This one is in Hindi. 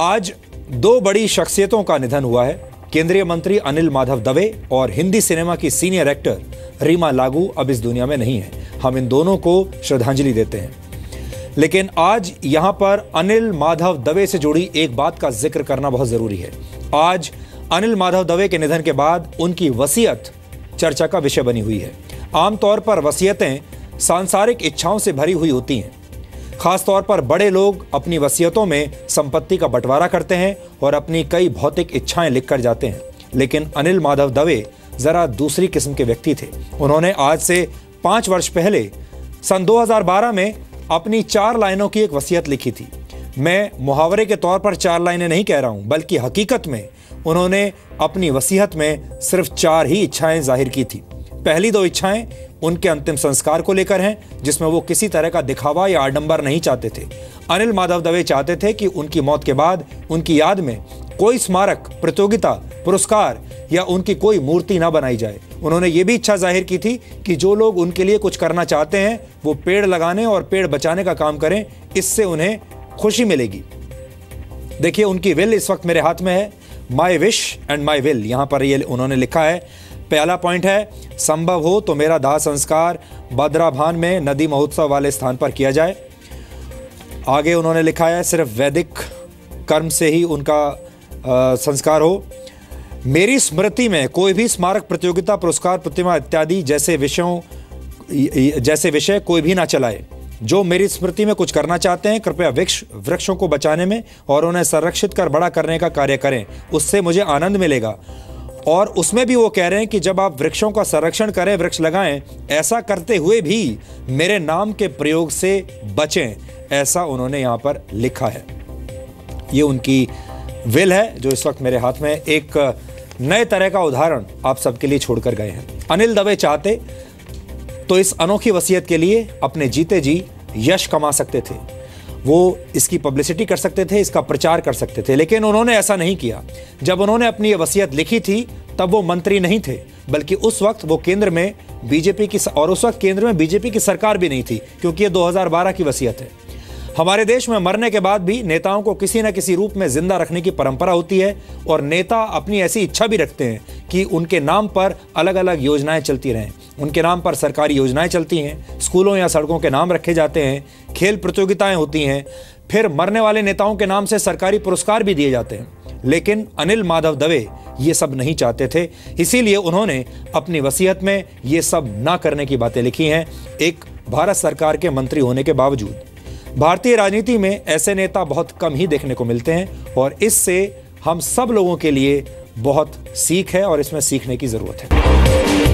आज दो बड़ी शख्सियतों का निधन हुआ है। केंद्रीय मंत्री अनिल माधव दवे और हिंदी सिनेमा की सीनियर एक्टर रीमा लागू अब इस दुनिया में नहीं है। हम इन दोनों को श्रद्धांजलि देते हैं। लेकिन आज यहां पर अनिल माधव दवे से जुड़ी एक बात का जिक्र करना बहुत जरूरी है। आज अनिल माधव दवे के निधन के बाद उनकी वसीयत चर्चा का विषय बनी हुई है। आमतौर पर वसीयतें सांसारिक इच्छाओं से भरी हुई होती हैं। खासतौर पर बड़े लोग अपनी वसीयतों में संपत्ति का बंटवारा करते हैं और अपनी कई भौतिक इच्छाएं लिखकर जाते हैं। लेकिन अनिल माधव दवे जरा दूसरी किस्म के व्यक्ति थे। उन्होंने आज से 5 वर्ष पहले सन 2012 में अपनी 4 लाइनों की एक वसीयत लिखी थी। मैं मुहावरे के तौर पर 4 लाइनें नहीं कह रहा हूं, बल्कि हकीकत में उन्होंने अपनी वसीयत में सिर्फ 4 ही इच्छाएं जाहिर की थी। पहली 2 इच्छाएं उनके अंतिम संस्कार को लेकर हैं, जिसमें वो किसी तरह का दिखावा या आडंबर नहीं चाहते थे। अनिल माधव दवे चाहते थे कि उनकी मौत के बाद उनकी याद में कोई स्मारक, प्रतियोगिता, पुरस्कार या उनकी कोई मूर्ति ना बनाई जाए। उन्होंने ये भी इच्छा जाहिर की थी कि जो लोग उनके लिए कुछ करना चाहते हैं वो पेड़ लगाने और पेड़ बचाने का काम करें, इससे उन्हें खुशी मिलेगी। देखिए, उनकी विल इस वक्त मेरे हाथ में है, my wish and my will. यहां पर ये उन्होंने लिखा है। पहला पॉइंट है, संभव हो तो मेरा दाह संस्कार बद्राभान में नदी महोत्सव वाले स्थान पर किया जाए। आगे उन्होंने लिखा है, सिर्फ वैदिक कर्म से ही उनका संस्कार हो। मेरी स्मृति में कोई भी स्मारक, प्रतियोगिता, पुरस्कार, प्रतिमा इत्यादि जैसे विषय कोई भी ना चलाए। जो मेरी स्मृति में कुछ करना चाहते हैं, कृपया वृक्षों को बचाने में और उन्हें संरक्षित कर बड़ा करने का कार्य करें, उससे मुझे आनंद मिलेगा। और उसमें भी वो कह रहे हैं कि जब आप वृक्षों का संरक्षण करें, वृक्ष लगाएं, ऐसा करते हुए भी मेरे नाम के प्रयोग से बचें, ऐसा उन्होंने यहाँ पर लिखा है। ये उनकी विल है जो इस वक्त मेरे हाथ में एक नए तरह का उदाहरण आप सबके लिए छोड़कर गए हैं। अनिल दवे चाहते तो इस अनोखी वसीयत के लिए अपने जीते जी यश कमा सकते थे। वो इसकी पब्लिसिटी कर सकते थे, इसका प्रचार कर सकते थे, लेकिन उन्होंने ऐसा नहीं किया। जब उन्होंने अपनी ये वसीयत लिखी थी तब वो मंत्री नहीं थे, बल्कि उस वक्त वो केंद्र में बीजेपी की सरकार भी नहीं थी, क्योंकि ये 2012 की वसीयत है। हमारे देश में मरने के बाद भी नेताओं को किसी न किसी रूप में जिंदा रखने की परंपरा होती है और नेता अपनी ऐसी इच्छा भी रखते हैं कि उनके नाम पर अलग अलग योजनाएं चलती रहें। उनके नाम पर सरकारी योजनाएं चलती हैं, स्कूलों या सड़कों के नाम रखे जाते हैं, खेल प्रतियोगिताएं होती हैं, फिर मरने वाले नेताओं के नाम से सरकारी पुरस्कार भी दिए जाते हैं। लेकिन अनिल माधव दवे ये सब नहीं चाहते थे, इसीलिए उन्होंने अपनी वसीयत में ये सब ना करने की बातें लिखी हैं। एक भारत सरकार के मंत्री होने के बावजूद भारतीय राजनीति में ऐसे नेता बहुत कम ही देखने को मिलते हैं और इससे हम सब लोगों के लिए बहुत सीख है और इसमें सीखने की जरूरत है।